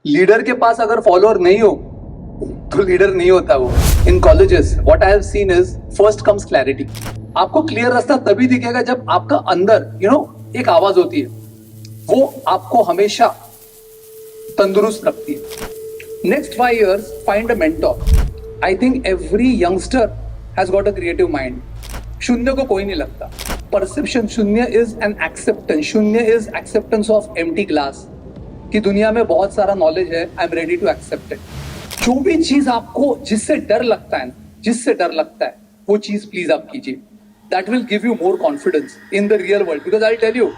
Leader के पास अगर फॉलोअर नहीं हो तो लीडर नहीं होता वो. In colleges what I have seen is first comes clarity. आपको क्लियर रास्ता तभी दिखेगा जब आपका अंदर एक आवाज होती है, वो आपको हमेशा तंदुरुस्त रखती है. Next 5 years find a mentor. I think every youngster has got a creative mind. शून्य को कोई नहीं लगता. परसेप्शन शून्य इज एन एक्सेप्टेंस. शून्य is acceptance of empty glass. कि दुनिया में बहुत सारा नॉलेज है, I am ready to accept it. जो भी चीज आपको जिससे डर लगता है वो चीज प्लीज आप कीजिए. That will give you more confidence in the real world. Because I tell you,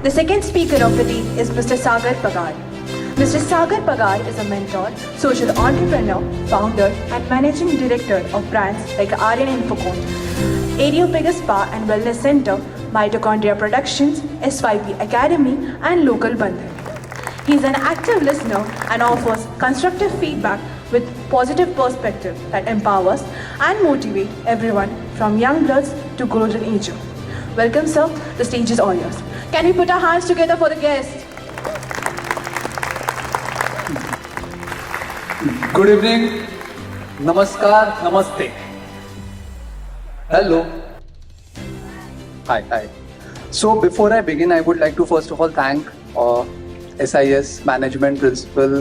The second speaker of the day is Mr. Sagar Pagar. Mr. Sagar Pagar is a mentor, social entrepreneur, founder and managing director of brands like Aryan Infocom, Areopagus Spa and Wellness Center, Mitochondria Productions, SYP Academy and Local Bandhan. He is an active listener and offers constructive feedback with positive perspective that empowers and motivates everyone from young bloods to golden age. Welcome sir, the stage is all yours. Can we put our hands together for the guest? Good evening, नमस्कार, नमस्ते, hello, hi. So before I begin, I would like to first of all thank SIS management, principal,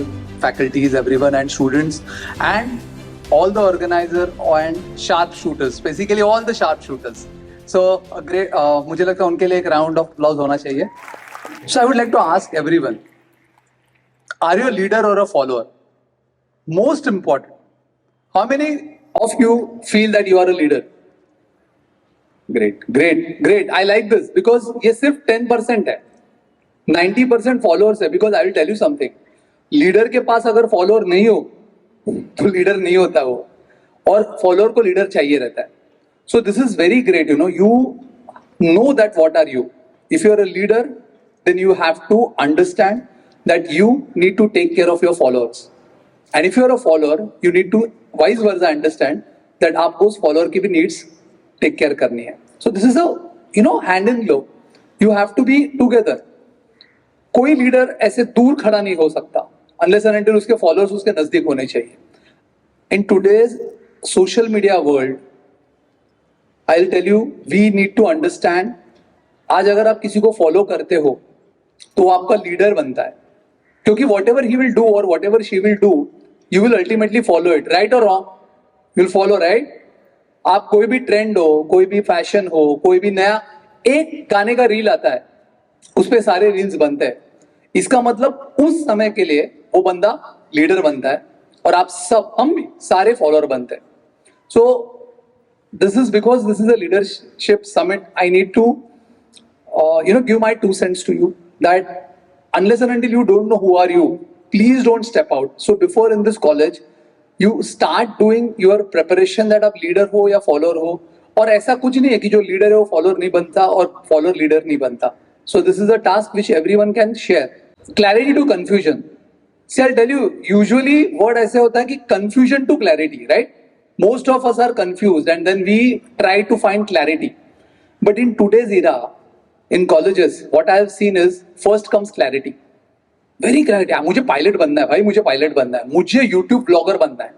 faculties, everyone and students and all the organizer and sharpshooters, basically all the sharpshooters. So great, मुझे लगता है उनके लिए एक round of applause होना चाहिए. So I would like to ask everyone, are you a leader or a follower? Most important, how many of you feel that you are a leader? Great. I like this because ये सिर्फ 10% है, 90% followers है. Because I will tell you something, leader के पास अगर follower नहीं हो तो लीडर नहीं होता वो, और फॉलोअर को लीडर चाहिए रहता है. So this is very great, you know that what are you. If you are a leader, then you have to understand that you need to take care of your followers. And if you are a follower, you need to vice versa understand that आपको उस follower की भी needs take care करनी है. So this is a, hand in glove. You have to be together. कोई leader ऐसे दूर खड़ा नहीं हो सकता unless and until उसके followers उसके नजदीक होने चाहिए. In today's social media world, I'll tell you, we need to understand, आज अगर आप किसी को फॉलो करते हो तो वो आपका लीडर बनता है, क्योंकि whatever he will do or whatever she will do, you will ultimately follow it, right or wrong? You will follow, right? आप कोई भी ट्रेंड हो, कोई भी फैशन हो, कोई भी नया एक गाने का रील आता है, उस पे सारे रील्स बनते हैं. इसका मतलब उस समय के लिए वो बंदा लीडर बनता है और आप सब, हम भी सारे फॉलोअर बनते हैं. So this is because this is a leadership summit. I need to give my 2 cents to you that unless and until you don't know who are you, please don't step out. So before in this college you start doing your preparation that आप leader हो या follower हो. और ऐसा कुछ नहीं है कि जो leader है वो follower नहीं बनता और follower leader नहीं बनता. So this is a task which everyone can share. Clarity to confusion. See, I'll tell you, usually word ऐसे होता है कि confusion to clarity, right? Most of us are confused and then we try to find clarity. But in today's era, in colleges, what I have seen is first comes clarity. Very clarity. मुझे pilot बनना है भाई, मुझे pilot बनना है, मुझे YouTube blogger बनना है,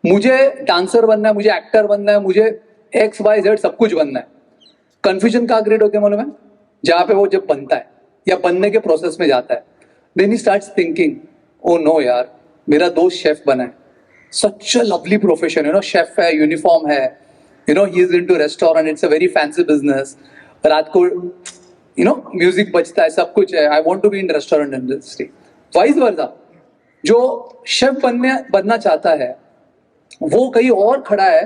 मुझे डांसर बनना है, मुझे एक्टर बनना है, मुझे XYZ सब कुछ बनना है. कंफ्यूजन कहाँ क्रिएट होती है मालूम है? जहाँ पे वो जब बनता है या बनने के प्रोसेस में जाता है, then he starts thinking, oh no यार, मेरा दोस्त शेफ बना है, such a lovely profession, chef है, uniform है, he is into restaurant, it's a very fancy business. रात को म्यूजिक बजता है, सब कुछ है, I want to be in restaurant industry. Vice versa, जो शेफ बनना चाहता है वो कहीं और खड़ा है,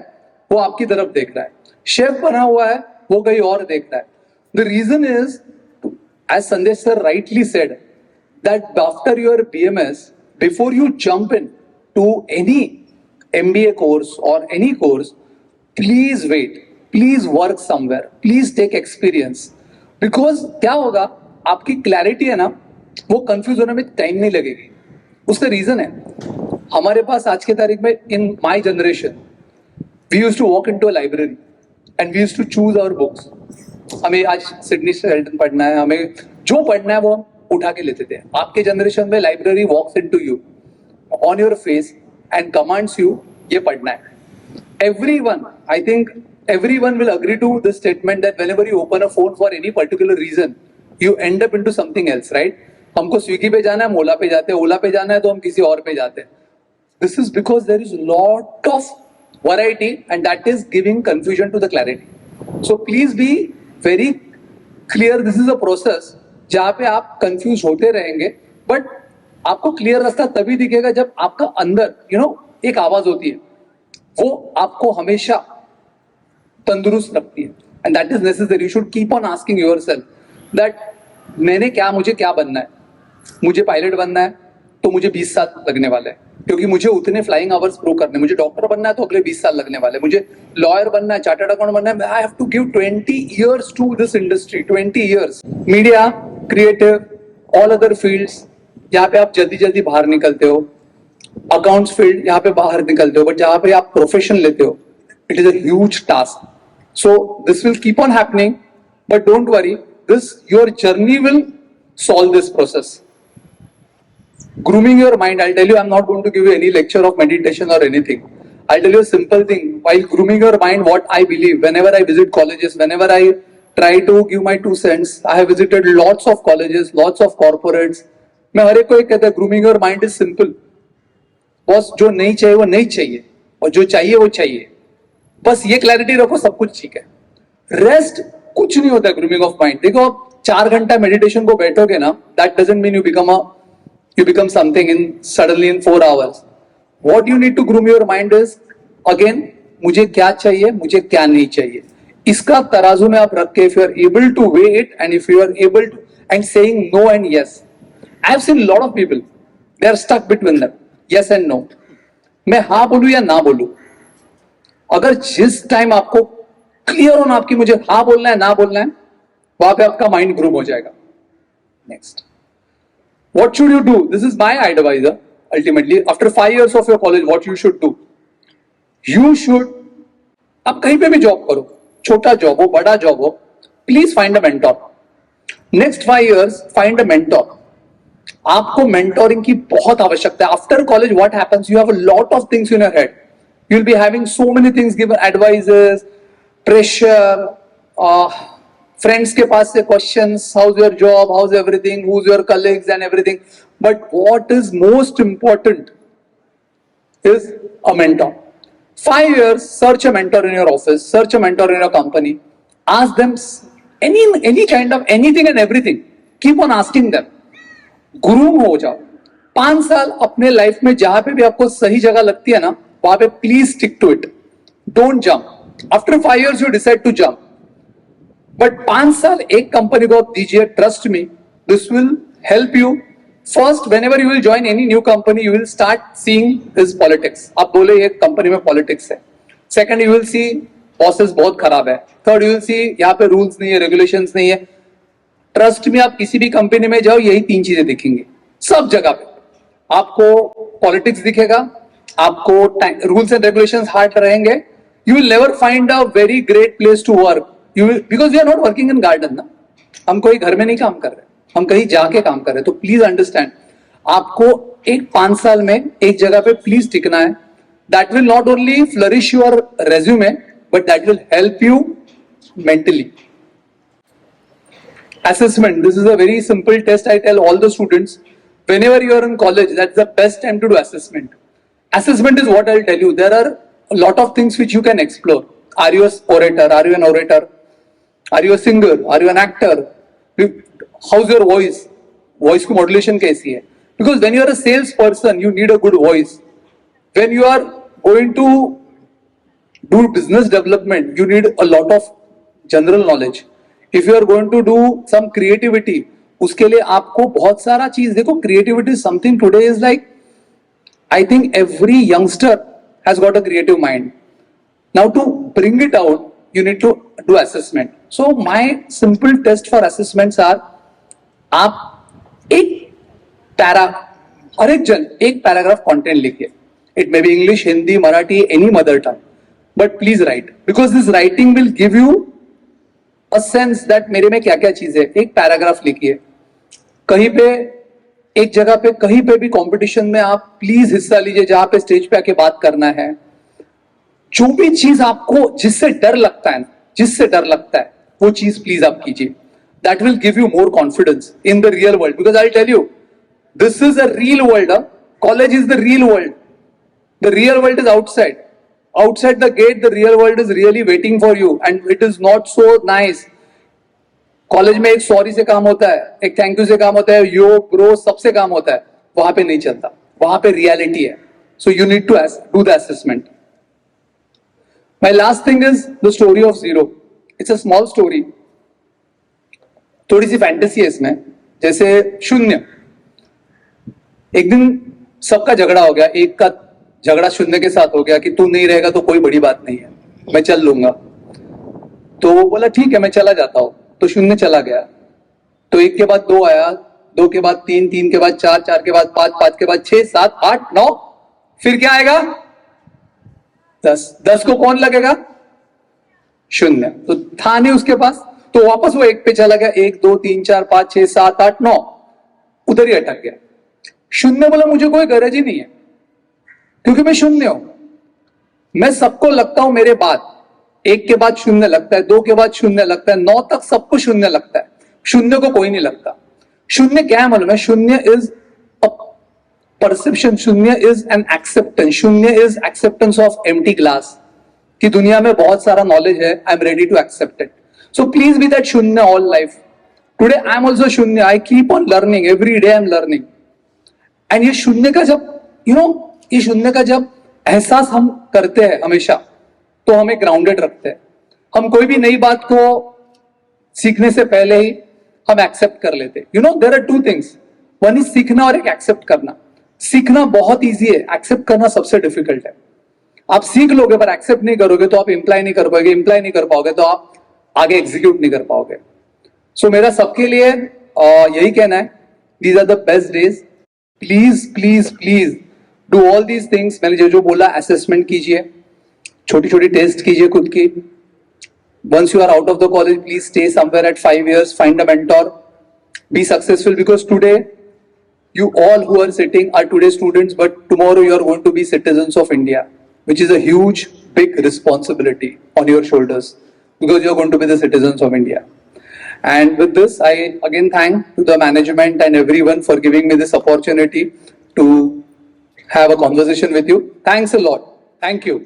वो आपकी तरफ देख रहा है. शेफ बना हुआ है, वो कहीं और देख रहा है. The reason is, as Sandesh sir rightly said, that after your BMS, before you jump in to any MBA course or any course, please wait, please work somewhere, please take experience. Because क्या होगा, आपकी clarity है ना, वो confuse होने में time नहीं लगेगी. उसका रीजन है, हमारे पास आज के तारीख में in my generation we used to walk into a library and we used to choose our books. हमें आज सिडनी शेल्टन पढ़ना है, हमें जो पढ़ना है वो हम उठा के लेते थे. आपके जनरेशन में library walks into you on your face and commands you, ये पढ़ना है. Everyone, I think everyone will agree to this statement that whenever you open a phone for any particular reason, you end up into something else, right? हमको Swiggy पे जाना है, हम ओला पे जाते हैं, ओला पे जाना है तो हम किसी और पे जाते हैं. This is because there is lot of variety and that is giving confusion to the clarity. So please be very clear. This is a process जहाँ पे आप confused होते रहेंगे, but आपको क्लियर रास्ता तभी दिखेगा जब आपका अंदर एक आवाज होती है, वो आपको हमेशा तंदुरुस्त रखती है. And that is necessary. You should keep on asking yourself that मुझे क्या बनना है. मुझे पायलट बनना है तो मुझे 20 साल लगने वाले हैं, क्योंकि मुझे उतने फ्लाइंग आवर्स प्रो करने. मुझे डॉक्टर बनना है तो अगले 20 साल लगने वाले. मुझे लॉयर बनना है, चार्टर्ड अकाउंट बनना है, I have to give 20 years to this industry. 20 years. Media, creative, all other fields, जहाँ पे आप जल्दी जल्दी बाहर निकलते हो. अकाउंट्स फील्ड, यहाँ पे बाहर निकलते हो, बट जहां पे आप प्रोफेशन लेते हो, it is a huge task. So this will keep on happening, but don't worry, this your journey will solve this process. Grooming your mind, I'll tell you, I'm not going to give you any lecture of meditation or anything. I'll tell you a simple thing. While grooming your mind, what I believe, whenever I visit colleges, whenever I try to give my 2 cents, I have visited lots of colleges, lots of corporates. मैं हर एक को एक कहता है, grooming your mind is simple. बस जो नहीं चाहिए वो नहीं चाहिए, और जो चाहिए वो चाहिए. बस ये क्लैरिटी रखो, सब कुछ ठीक है. रेस्ट कुछ नहीं होता है ग्रूमिंग ऑफ माइंड. देखो, आप 4 घंटा मेडिटेशन को बैठोगे ना, that doesn't mean you become something suddenly in 4 hours. What you need to groom your mind is, again, मुझे क्या चाहिए, मुझे क्या नहीं चाहिए. इसका तराजू में आप रख के, if you are able to weigh it, and if you are able to, and saying no and yes. I have seen a lot of people, they are stuck between them, yes and no. मैं हाँ बोलूं या ना बोलूं. अगर जिस time आपको clear हो ना आपकी मुझे हाँ बोलना है ना बोलना है, वहां पे आपका माइंड ग्रूम हो जाएगा. Next, what should you do? This is my advisor. Ultimately, after 5 years of your college, what you should do? You should, आप कहीं पे भी जॉब करो, छोटा जॉब हो, बड़ा जॉब हो, please find a mentor. Next 5 years, find a mentor. आपको मेंटोरिंग की बहुत आवश्यकता है. After college what happens, you have a lot of things in your head. You will be having so many things, given advises, pressure, friends के पास से questions, how's your job, how's everything, who's your colleagues and everything. But what is most important is a mentor. 5 years, search a mentor in your office, search a mentor in your company. Ask them any kind of anything and everything. Keep on asking them. Groom हो जाओ. 5 साल अपने life में जहां पे भी आपको सही जगह लगती है ना, वहां पे please stick to it. Don't jump. After 5 years you decide to jump. But 5 साल एक कंपनी को आप दीजिए. Trust me, this will help you. First, whenever you will join any new company, you will start seeing this politics. आप बोले ये company में पॉलिटिक्स है. Second, you will see bosses बहुत खराब है. थर्ड, यू विल सी यहाँ पे रूल्स नहीं है, रेगुलेशंस नहीं है. ट्रस्ट में आप किसी भी कंपनी में जाओ, यही 3 चीजें दिखेंगी सब जगह पे. आपको पॉलिटिक्स दिखेगा, आपको रूल्स एंड रेगुलेशंस हार्ड रहेंगे. You will never find a very great place to work. You will, because we are not working in garden ना, हम कोई घर में नहीं काम कर रहे, हम कहीं जाके काम कर रहे. तो प्लीज अंडरस्टैंड, आपको एक 5 साल में एक जगह पे प्लीज टिकना है. That will not only flourish your resume, but that will help you mentally. Assessment, this is a very simple test. I tell all the students, whenever you are in college, that's the best time to do assessment. Assessment is what I'll tell you. There are a lot of things which you can explore. Are you an orator? Are you an orator? Are you a singer? Are you an actor? How's your voice? Voice की modulation कैसी है? Because when you are a salesperson, you need a good voice. When you are going to do business development, you need a lot of general knowledge. If you are going to do some creativity, उसके लिए आपको बहुत सारा चीज. देखो, creativity is something today is like, I think every youngster has got a creative mind. Now to bring it out, you need to do assessment. So my simple test for assessments are, आप हर एक जन एक paragraph content लिखिए. It may be English, Hindi, Marathi, any mother tongue. but please write, because this writing will give you a sense that मेरे में क्या क्या चीजें है. एक पैराग्राफ लिखिए, कहीं पे एक जगह पे कहीं पे भी कंपटीशन में आप प्लीज हिस्सा लीजिए, जहां पे स्टेज पे आके बात करना है. जो भी चीज आपको जिससे डर लगता है, जिससे डर लगता है वो चीज प्लीज आप कीजिए. That will give you more confidence in the real world, because I'll tell you, this is a real world. College is the real world. The real world is outside. Outside the gate, the real world is really waiting for you, and it is not so nice. College में एक sorry से काम होता है, एक thank you से काम होता है, यो ब्रो सबसे काम होता है. वहां पे नहीं चलता, वहां पे रियलिटी है. So you need to do the assessment. My last thing is the story of zero. It's a small story, थोड़ी सी फैंटेसी है इसमें. जैसे शून्य, एक दिन सबका झगड़ा हो गया, एक का झगड़ा शून्य के साथ हो गया कि तू नहीं रहेगा तो कोई बड़ी बात नहीं है, मैं चल लूंगा. तो वो बोला ठीक है मैं चला जाता हूं. तो शून्य चला गया. तो एक के बाद दो आया, दो के बाद तीन, तीन के बाद चार, चार के बाद पांच, पांच के बाद 6, 7, 8, 9, फिर क्या आएगा 10. 10 को कौन लगेगा? शून्य. तो था नहीं उसके पास, तो वापस वो एक पे चला गया. 1, 2, 3, 4, 5, 6, 7, 8, 9, उधर ही अटक गया. शून्य बोला मुझे कोई गरज ही नहीं है, क्योंकि मैं शून्य हूं. मैं सबको लगता हूं मेरे बाद. 1 के बाद शून्य लगता है, 2 के बाद शून्य लगता है, 9 तक सबको शून्य लगता है. शून्य को कोई नहीं लगता. शून्य क्या है मालूम है? शून्य इज अ परसेप्शन. शून्य इज एन एक्सेप्टेंस. शून्य is acceptance of empty glass, कि दुनिया में बहुत सारा नॉलेज है, I am ready to accept it. So please be that शून्य all life. Today I am also शून्य. I keep on learning, every day I am learning. And ये शून्य का जब ये शून्य का जब एहसास हम करते हैं हमेशा, तो हमें ग्राउंडेड रखते हैं. हम कोई भी नई बात को सीखने से पहले ही हम एक्सेप्ट कर लेते हैं. There are 2 things. One is सीखना और एक एक्सेप्ट करना. सीखना बहुत ईजी है, एक्सेप्ट करना सबसे डिफिकल्ट है. आप सीख लोगे पर एक्सेप्ट नहीं करोगे तो आप इंप्लाई नहीं कर पाओगे. इंप्लाई नहीं कर पाओगे तो आप आगे एग्जीक्यूट नहीं कर पाओगे. सो मेरा सबके लिए यही कहना है, these are the best days. Please please please do all these things. मैंने जो बोला, असेसमेंट कीजिए, छोटी छोटी टेस्ट कीजिए खुद की. Once you are out of the college, please stay somewhere at 5 years, find a mentor, be successful, because today you all who are sitting are today students, but tomorrow you are going to be citizens of India, which is a huge, big responsibility on your shoulders, because you are going to be the citizens of India. And with this, I again thank to the management and everyone for giving me this opportunity to have a conversation with you. Thanks a lot. Thank you.